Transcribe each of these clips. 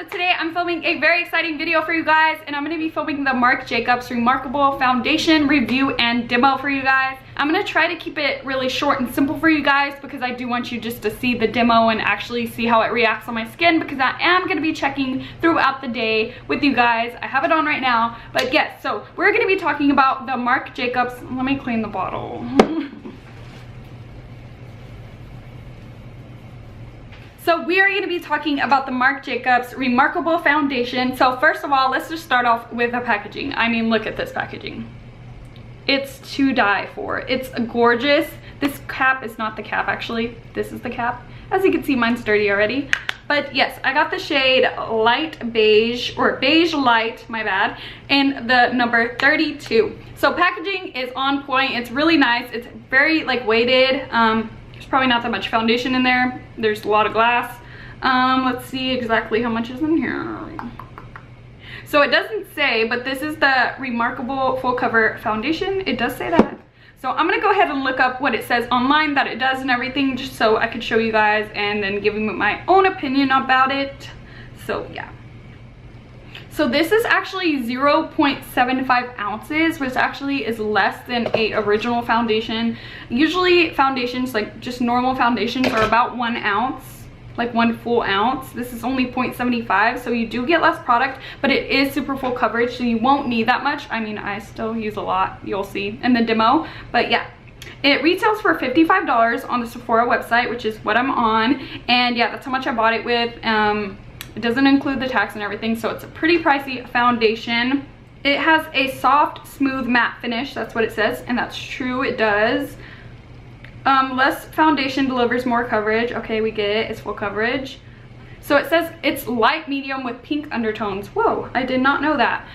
so today I'm filming a very exciting video for you guys, and I'm going to be filming the MARC JACOBS Remarkable Foundation review and demo for you guys. I'm going to try to keep it really short and simple for you guys because I do want you just to see the demo and actually see how it reacts on my skin, because I am going to be checking throughout the day with you guys. I have it on right now, but yes, so we're going to be talking about the MARC JACOBS. Let me clean the bottle. So we are going to be talking about the MARC JACOBS Remarkable Foundation. So first of all, let's just start off with the packaging. I mean, look at this packaging. It's to die for. It's gorgeous. This cap is not the cap, actually. This is the cap. As you can see, mine's dirty already. But yes, I got the shade light beige, or beige light, my bad, and the number 32. So packaging is on point. It's really nice. It's very like weighted. There's probably not that much foundation in there. There's a lot of glass. Let's see exactly how much is in here. So it doesn't say, but this is the Remarkable Full Cover Foundation. It does say that. So I'm gonna go ahead and look up what it says online that it does and everything, just so I could show you guys and then give you my own opinion about it. So yeah. So this is actually 0.75 ounces, which actually is less than a original foundation. Usually foundations, like just normal foundations, are about 1 ounce, like 1 full ounce. This is only 0.75, so you do get less product, but it is super full coverage, so you won't need that much. I mean, I still use a lot, you'll see in the demo, but yeah. It retails for $55 on the Sephora website, which is what I'm on, and yeah, that's how much I bought it with. It doesn't include the tax and everything, so it's a pretty pricey foundation. It has a soft, smooth, matte finish. That's what it says, and that's true, it does. Less foundation delivers more coverage. Okay, we get it. It's full coverage. So it says it's light medium with pink undertones. Whoa, I did not know that.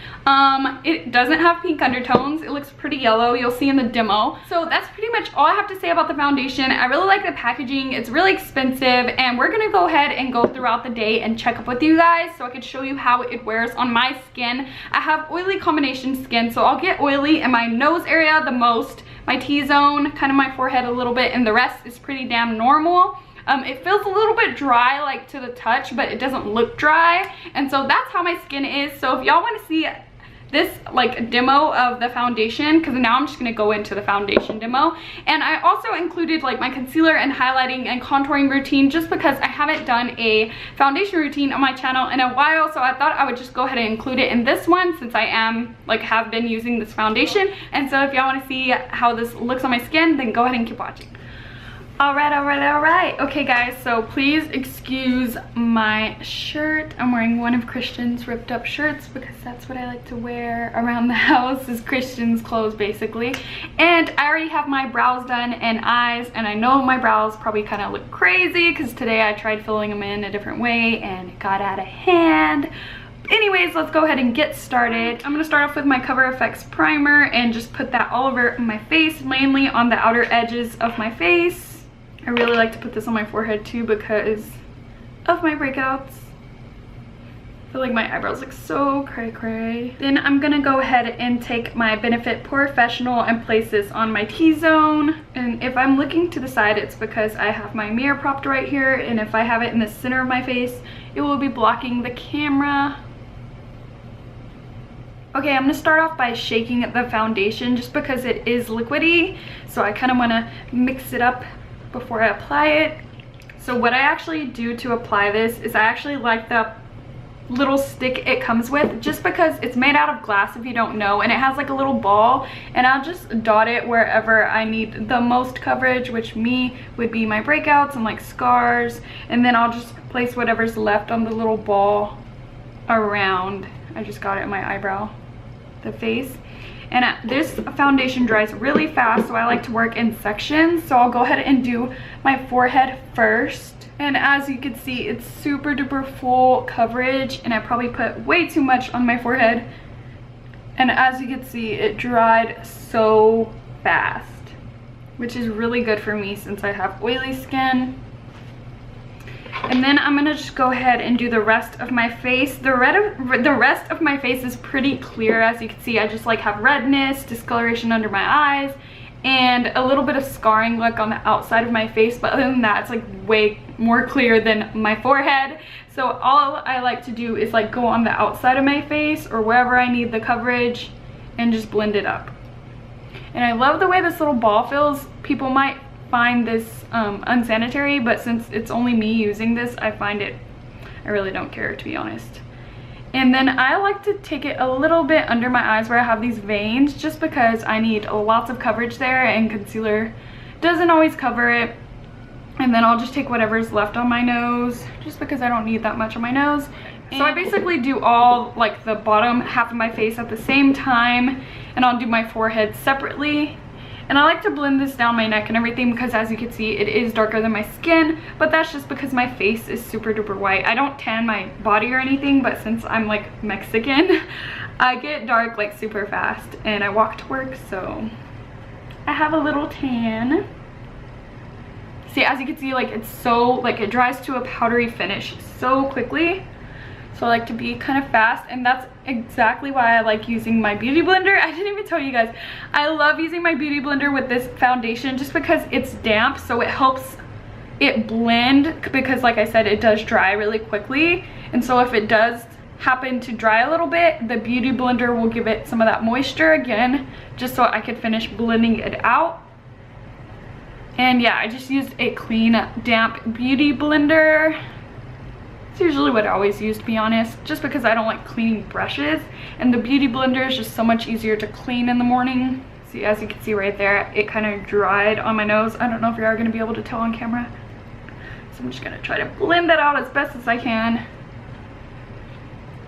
It doesn't have pink undertones. It looks pretty yellow. You'll see in the demo. So that's pretty much all I have to say about the foundation. I really like the packaging. It's really expensive, and we're gonna go ahead and go throughout the day and check up with you guys so I could show you how it wears on my skin. I have oily combination skin, so I'll get oily in my nose area the most, my T-zone, kind of my forehead a little bit, and the rest is pretty damn normal. It feels a little bit dry, like to the touch, but it doesn't look dry, and so that's how my skin is. So if y'all want to see this like demo of the foundation, because now I'm just going to go into the foundation demo, and I also included like my concealer and highlighting and contouring routine, just because I haven't done a foundation routine on my channel in a while, so I thought I would just go ahead and include it in this one, since I have been using this foundation. And so if y'all want to see how this looks on my skin, then go ahead and keep watching. All right. Okay guys, so please excuse my shirt. I'm wearing one of Christian's ripped up shirts because that's what I like to wear around the house, is Christian's clothes basically. And I already have my brows done and eyes, and I know my brows probably kind of look crazy because today I tried filling them in a different way and it got out of hand. Anyways, let's go ahead and get started. I'm gonna start off with my Cover FX primer and just put that all over my face, mainly on the outer edges of my face. I really like to put this on my forehead too because of my breakouts. I feel like my eyebrows look so cray cray. Then I'm gonna go ahead and take my BENIFIT porefessional and place this on my T-zone. And if I'm looking to the side, it's because I have my mirror propped right here, and if I have it in the center of my face, it will be blocking the camera. Okay, I'm gonna start off by shaking the foundation just because it is liquidy, so I kind of want to mix it up before I apply it. So what I actually do to apply this is I actually like the little stick it comes with, just because it's made out of glass, if you don't know, and it has like a little ball, and I'll just dot it wherever I need the most coverage, which would be my breakouts and like scars, and then I'll just place whatever's left on the little ball around. I just got it in my eyebrow, the face. And this foundation dries really fast, so I like to work in sections. So I'll go ahead and do my forehead first. And as you can see, it's super duper full coverage, and I probably put way too much on my forehead. And as you can see, it dried so fast, which is really good for me since I have oily skin. And then I'm gonna just go ahead and do the rest of my face. The rest of my face is pretty clear. As you can see, I just like have redness, discoloration under my eyes, and a little bit of scarring look on the outside of my face, but other than that, it's like way more clear than my forehead. So all I like to do is like go on the outside of my face or wherever I need the coverage and just blend it up. And I love the way this little ball feels. People might find this unsanitary, but since it's only me using this, I really don't care, to be honest. And then I like to take it a little bit under my eyes where I have these veins, just because I need lots of coverage there and concealer doesn't always cover it. And then I'll just take whatever's left on my nose, just because I don't need that much on my nose. So I basically do all like the bottom half of my face at the same time, and I'll do my forehead separately. And I like to blend this down my neck and everything because, as you can see, it is darker than my skin, but that's just because my face is super duper white. I don't tan my body or anything, but since I'm like Mexican, I get dark like super fast and I walk to work, so I have a little tan. See, as you can see, like it's so, like it dries to a powdery finish so quickly. So I like to be kind of fast, and that's exactly why I like using my beauty blender. I didn't even tell you guys, I love using my beauty blender with this foundation just because it's damp, so it helps it blend, because like I said, it does dry really quickly. And so if it does happen to dry a little bit, the beauty blender will give it some of that moisture again, just so I could finish blending it out. And yeah, I just used a clean, damp beauty blender. It's usually what I always use, to be honest, just because I don't like cleaning brushes, and the beauty blender is just so much easier to clean in the morning. See, as you can see right there, it kind of dried on my nose. I don't know if you are going to be able to tell on camera, so I'm just going to try to blend that out as best as I can.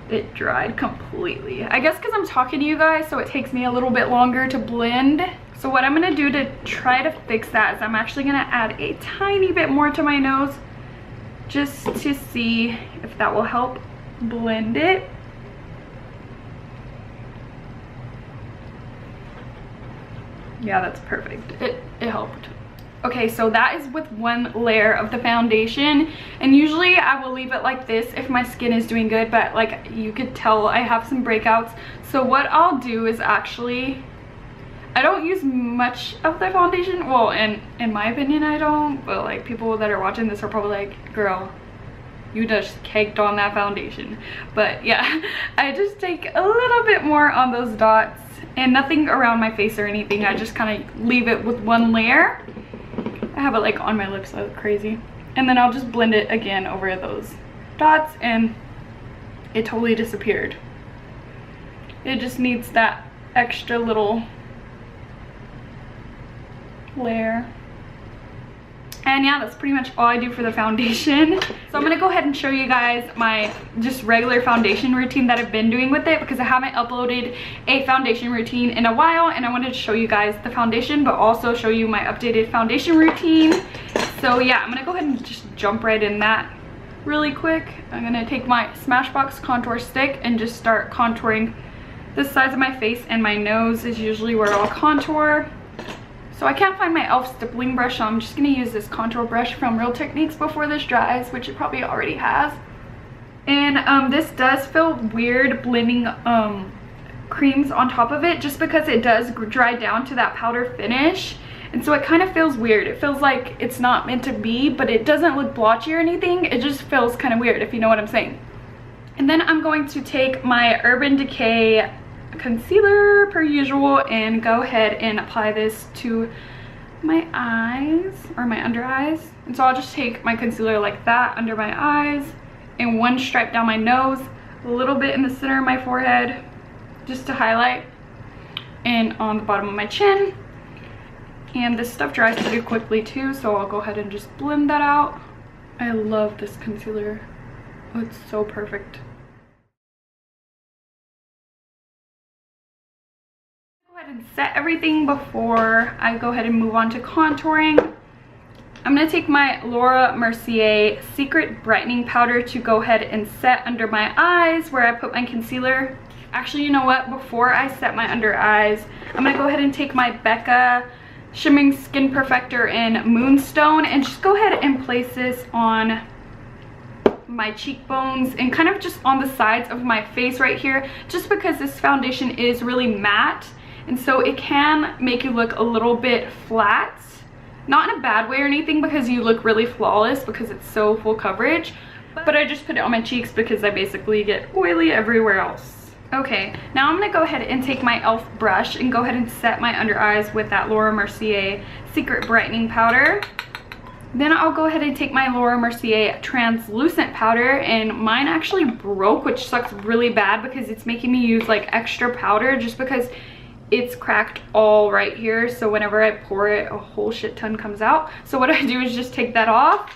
It dried completely, I guess because I'm talking to you guys, so it takes me a little bit longer to blend. So what I'm going to do to try to fix that is I'm actually going to add a tiny bit more to my nose, just to see if that will help blend it. Yeah, that's perfect. It helped. Okay, so that is with one layer of the foundation, and usually I will leave it like this if my skin is doing good, but like you could tell I have some breakouts. So what I'll do is actually, I don't use much of the foundation. Well, in my opinion, I don't, but like people that are watching this are probably like, girl, you just caked on that foundation. But yeah, I just take a little bit more on those dots, and nothing around my face or anything. I just kind of leave it with one layer. I have it like on my lips, I look crazy. And then I'll just blend it again over those dots, and it totally disappeared. It just needs that extra little layer. And yeah, that's pretty much all I do for the foundation. So I'm gonna go ahead and show you guys my just regular foundation routine that I've been doing with it, because I haven't uploaded a foundation routine in a while, and I wanted to show you guys the foundation but also show you my updated foundation routine. So yeah, I'm gonna go ahead and just jump right in that really quick. I'm gonna take my Smashbox contour stick and just start contouring the sides of my face, and my nose is usually where I'll contour. So I can't find my e.l.f. stippling brush, so I'm just going to use this contour brush from Real Techniques before this dries, which it probably already has. And this does feel weird blending creams on top of it, just because it does dry down to that powder finish. And so it kind of feels weird. It feels like it's not meant to be, but it doesn't look blotchy or anything. It just feels kind of weird, if you know what I'm saying. And then I'm going to take my Urban Decay concealer per usual and go ahead and apply this to my eyes, or my under eyes. And so I'll just take my concealer like that under my eyes, and one stripe down my nose, a little bit in the center of my forehead just to highlight, and on the bottom of my chin. And this stuff dries pretty quickly too, so I'll go ahead and just blend that out. I love this concealer. Oh, it's so perfect. And set everything before I go ahead and move on to contouring. I'm going to take my Laura Mercier Secret Brightening Powder to go ahead and set under my eyes where I put my concealer. Actually, you know what? Before I set my under eyes, I'm going to go ahead and take my BECCA Shimmering Skin Perfector in Moonstone and just go ahead and place this on my cheekbones and kind of just on the sides of my face right here, just because this foundation is really matte. and so it can make you look a little bit flat. Not in a bad way or anything, because you look really flawless because it's so full coverage, but I just put it on my cheeks because I basically get oily everywhere else. Okay, now I'm gonna go ahead and take my e.l.f. brush and go ahead and set my under eyes with that Laura Mercier Secret Brightening Powder. Then I'll go ahead and take my Laura Mercier translucent powder, and mine actually broke, which sucks really bad because it's making me use like extra powder just because it's cracked all right here. So whenever I pour it, a whole shit ton comes out. So what I do is just take that off,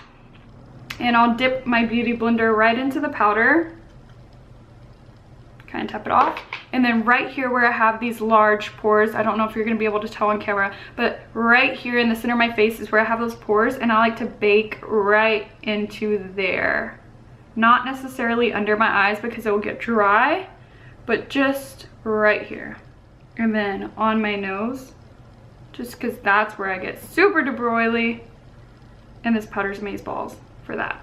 and I'll dip my beauty blender right into the powder, kind of tap it off, and then right here where I have these large pores, I don't know if you're going to be able to tell on camera, but right here in the center of my face is where I have those pores, and I like to bake right into there. Not necessarily under my eyes because it will get dry, but just right here. And then on my nose, just because that's where I get super duper oily, and this powder's amazeballs for that.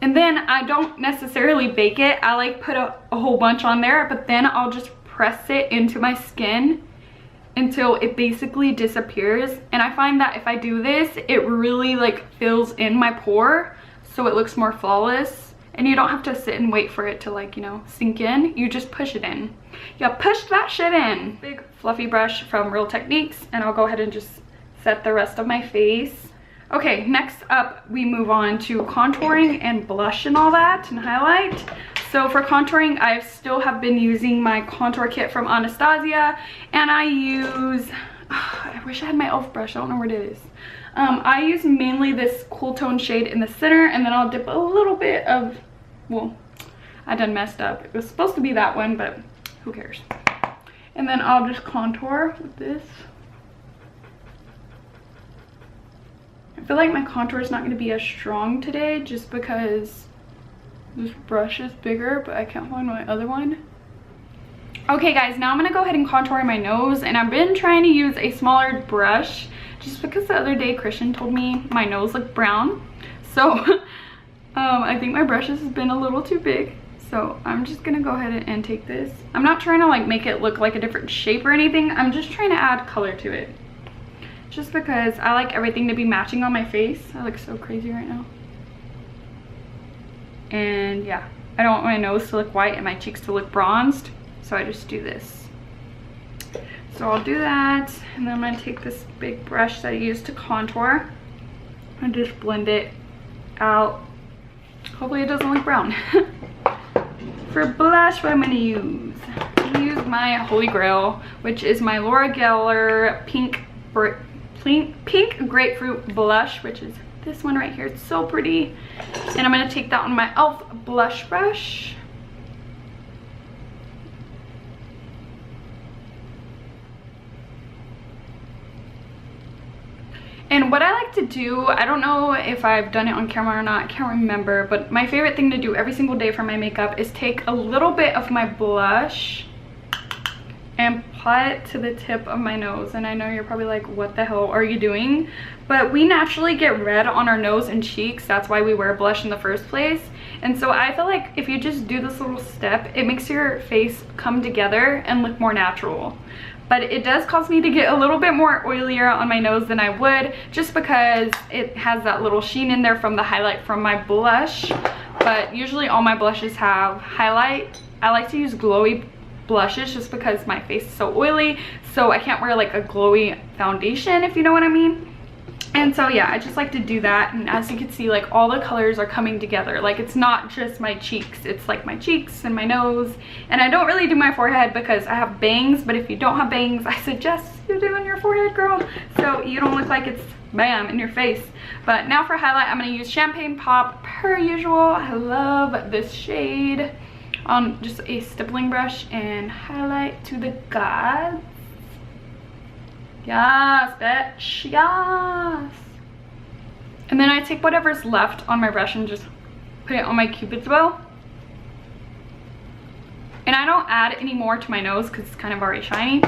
And then I don't necessarily bake it. I like put a whole bunch on there, but then I'll just press it into my skin until it basically disappears. And I find that if I do this, it really like fills in my pore, so it looks more flawless. And you don't have to sit and wait for it to like, you know, sink in. You just push it in. Yeah, push that shit in. Big fluffy brush from Real Techniques, and I'll go ahead and just set the rest of my face. Okay, next up we move on to contouring and blush and all that, and highlight. So for contouring, I still have been using my contour kit from Anastasia, and I use, I wish I had my e.l.f. brush, I don't know where it is. I use mainly this cool tone shade in the center, and then I'll dip a little bit of, well, I done messed up. It was supposed to be that one, but who cares? And then I'll just contour with this. I feel like my contour is not going to be as strong today just because this brush is bigger, but I can't find my other one. Okay guys, now I'm going to go ahead and contour my nose, and I've been trying to use a smaller brush just because the other day Christian told me my nose looked brown. So I think my brush has been a little too big. So I'm just going to go ahead and take this. I'm not trying to like make it look like a different shape or anything. I'm just trying to add color to it. Just because I like everything to be matching on my face. I look so crazy right now. And yeah, I don't want my nose to look white and my cheeks to look bronzed. So I just do this. So I'll do that. And then I'm going to take this big brush that I use to contour and just blend it out. Hopefully it doesn't look brown. For blush, what I'm going to use? I'm going to use my Holy Grail, which is my Laura Geller Pink Grapefruit Blush, which is this one right here. It's so pretty. And I'm going to take that on my e.l.f. blush brush. And what I like to do, I don't know if I've done it on camera or not, I can't remember, but my favorite thing to do every single day for my makeup is take a little bit of my blush and apply it to the tip of my nose. And I know you're probably like, what the hell are you doing? But we naturally get red on our nose and cheeks. That's why we wear blush in the first place. And so I feel like if you just do this little step, it makes your face come together and look more natural. But it does cause me to get a little bit more oilier on my nose than I would, just because it has that little sheen in there from the highlight from my blush. But usually all my blushes have highlight. I like to use glowy blushes just because my face is so oily, so I can't wear like a glowy foundation, if you know what I mean. And so yeah, I just like to do that, and as you can see, like all the colors are coming together. Like it's not just my cheeks, it's like my cheeks and my nose. And I don't really do my forehead because I have bangs, but if you don't have bangs, I suggest you do on your forehead, girl, so you don't look like it's bam in your face. But now for highlight, I'm going to use Champagne Pop per usual. I love this shade. On just a stippling brush and highlight to the gods. Yes, bitch, yes. And then I take whatever's left on my brush and just put it on my cupid's bow. And I don't add any more to my nose because it's kind of already shiny.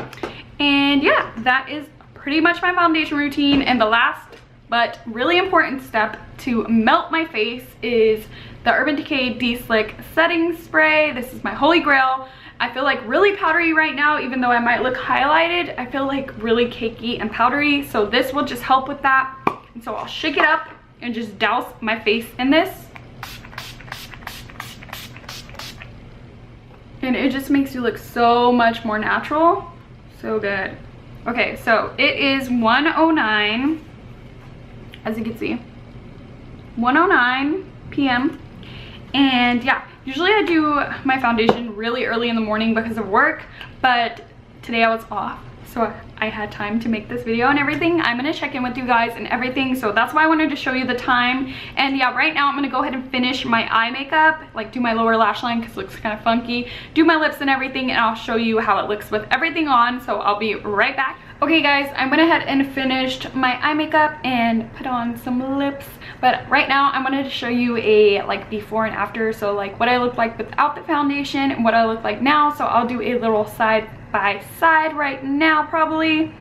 And yeah, that is pretty much my foundation routine. And the last but really important step to melt my face is the Urban Decay De-Slick Setting Spray. This is my Holy Grail. I feel like really powdery right now, even though I might look highlighted. I feel like really cakey and powdery, so this will just help with that. And so I'll shake it up and just douse my face in this. And it just makes you look so much more natural. So good. Okay, so it is 1:09, as you can see. 1:09 p.m. And yeah, usually I do my foundation really early in the morning because of work, but today I was off, so I had time to make this video and everything. I'm gonna check in with you guys and everything, so that's why I wanted to show you the time. And yeah, right now I'm gonna go ahead and finish my eye makeup, like do my lower lash line because it looks kind of funky, do my lips and everything, and I'll show you how it looks with everything on. So I'll be right back. Okay guys, I went ahead and finished my eye makeup and put on some lips, but right now I wanted to show you a like before and after, so like what I look like without the foundation and what I look like now. So I'll do a little side by side right now probably.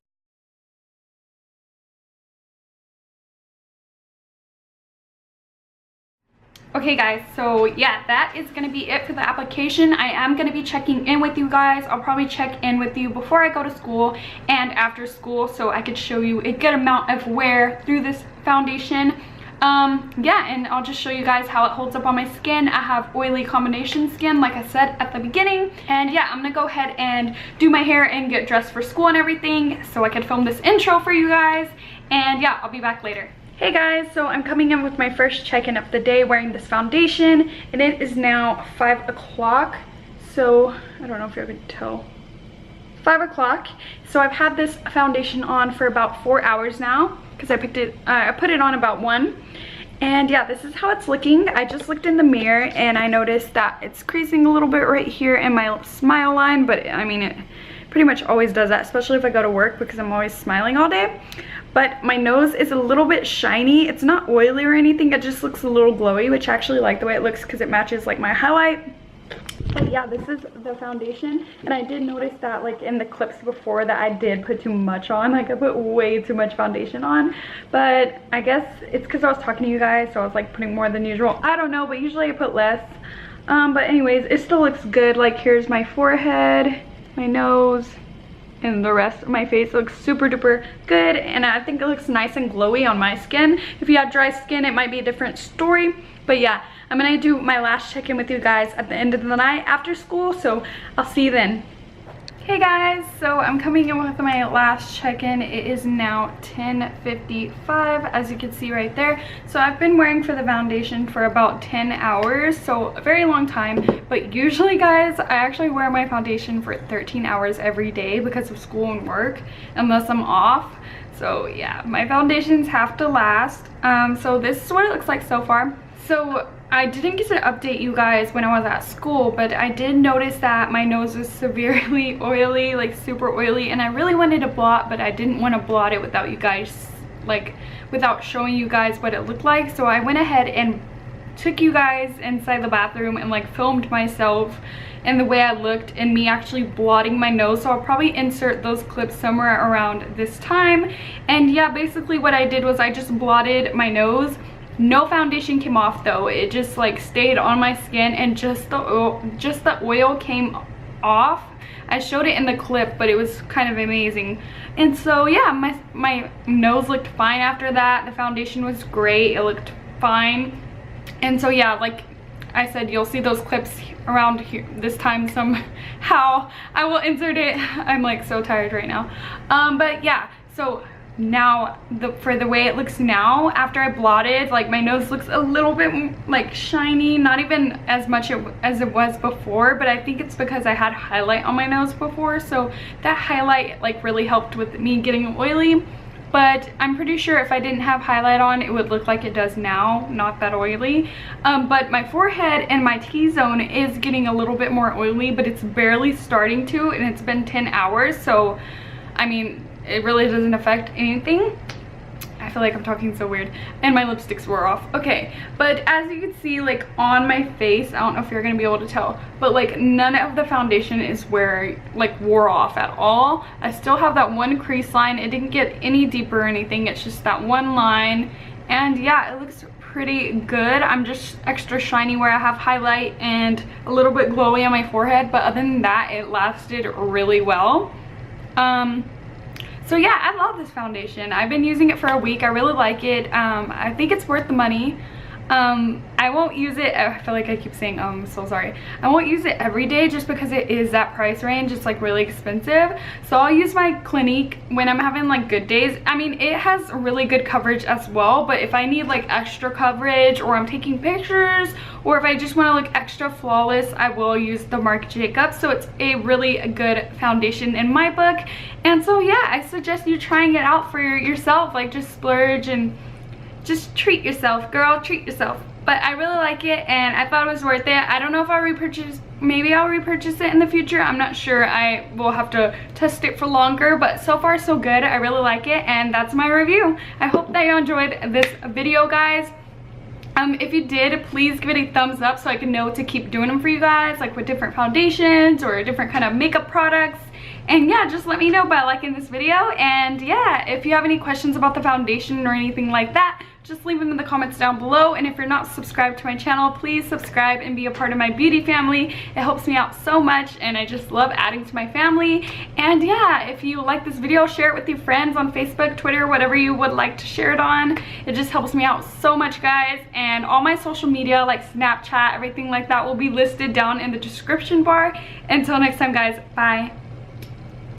Okay guys, so yeah, that is gonna be it for the application. I am gonna be checking in with you guys. I'll probably check in with you before I go to school and after school, so I could show you a good amount of wear through this foundation. Yeah, and I'll just show you guys how it holds up on my skin. I have oily combination skin, like I said at the beginning. And yeah, I'm gonna go ahead and do my hair and get dressed for school and everything so I could film this intro for you guys. And yeah, I'll be back later. Hey guys, so I'm coming in with my first check-in of the day wearing this foundation, and it is now 5 o'clock. So I don't know if you can tell. 5 o'clock. So I've had this foundation on for about 4 hours now because I put it on about 1. And yeah, this is how it's looking. I just looked in the mirror and I noticed that it's creasing a little bit right here in my smile line, but I mean, it pretty much always does that, especially if I go to work because I'm always smiling all day. But my nose is a little bit shiny. It's not oily or anything, it just looks a little glowy, which I actually like the way it looks because it matches like my highlight. But yeah, this is the foundation, and I did notice that like in the clips before that I did put too much on. Like I put way too much foundation on, but I guess it's because I was talking to you guys, so I was like putting more than usual. I don't know, but usually I put less. But anyways, it still looks good. Like here's my forehead, my nose, and the rest of my face looks super duper good, and I think it looks nice and glowy on my skin. If you have dry skin, it might be a different story. But yeah, I'm gonna do my last check-in with you guys at the end of the night after school, so I'll see you then. Hey guys, so I'm coming in with my last check-in. It is now 10:55, as you can see right there. So I've been wearing for the foundation for about 10 hours, so a very long time. But usually guys, I actually wear my foundation for 13 hours every day because of school and work, unless I'm off. So yeah, my foundations have to last. So this is what it looks like so far. So I didn't get to update you guys when I was at school, but I did notice that my nose was severely oily, like super oily, and I really wanted to blot, but I didn't want to blot it without you guys, like without showing you guys what it looked like. So I went ahead and took you guys inside the bathroom and like filmed myself and the way I looked and me actually blotting my nose. So I'll probably insert those clips somewhere around this time. And yeah, basically what I did was I just blotted my nose. No foundation came off though, it just like stayed on my skin, and just the oil came off. I showed it in the clip, but it was kind of amazing. And so yeah, my nose looked fine after that. The foundation was great, it looked fine. And so yeah, like I said, you'll see those clips around here this time somehow. I will insert it. I'm like so tired right now. But yeah, so now for the way it looks now after I blotted, like my nose looks a little bit like shiny, not even as much as it was before, but I think it's because I had highlight on my nose before, so that highlight like really helped with me getting oily. But I'm pretty sure if I didn't have highlight on, it would look like it does now, not that oily. But my forehead and my T-zone is getting a little bit more oily, but it's barely starting to, and it's been 10 hours, so I mean, it really doesn't affect anything. I feel like I'm talking so weird, and my lipsticks wore off. Okay, but as you can see, like on my face, I don't know if you're gonna be able to tell, but like none of the foundation is wore off at all. I still have that one crease line. It didn't get any deeper or anything. It's just that one line, and yeah, it looks pretty good. I'm just extra shiny where I have highlight and a little bit glowy on my forehead, but other than that, it lasted really well. So yeah, I love this foundation. I've been using it for a week. I really like it. I think it's worth the money. I won't use it, I feel like I keep saying I'm so sorry. I won't use it every day just because it is that price range. It's like really expensive. So I'll use my Clinique when I'm having like good days. I mean, it has really good coverage as well, but if I need like extra coverage or I'm taking pictures or if I just want to look extra flawless, I will use the MARC JACOBS. So it's a really good foundation in my book. And so yeah, I suggest you trying it out for yourself. Like just splurge and just treat yourself, girl, treat yourself. But I really like it and I thought it was worth it. I don't know if I'll repurchase, maybe I'll repurchase it in the future. I'm not sure. I will have to test it for longer, but so far so good. I really like it and that's my review. I hope that you enjoyed this video, guys. If you did, please give it a thumbs up so I can know to keep doing them for you guys, like with different foundations or different kind of makeup products. And yeah, just let me know by liking this video. And yeah, if you have any questions about the foundation or anything like that, just leave them in the comments down below. And if you're not subscribed to my channel, please subscribe and be a part of my beauty family. It helps me out so much and I just love adding to my family. And yeah, if you like this video, share it with your friends on Facebook, Twitter, whatever you would like to share it on. It just helps me out so much, guys. And all my social media like Snapchat, everything like that will be listed down in the description bar. Until next time, guys, bye.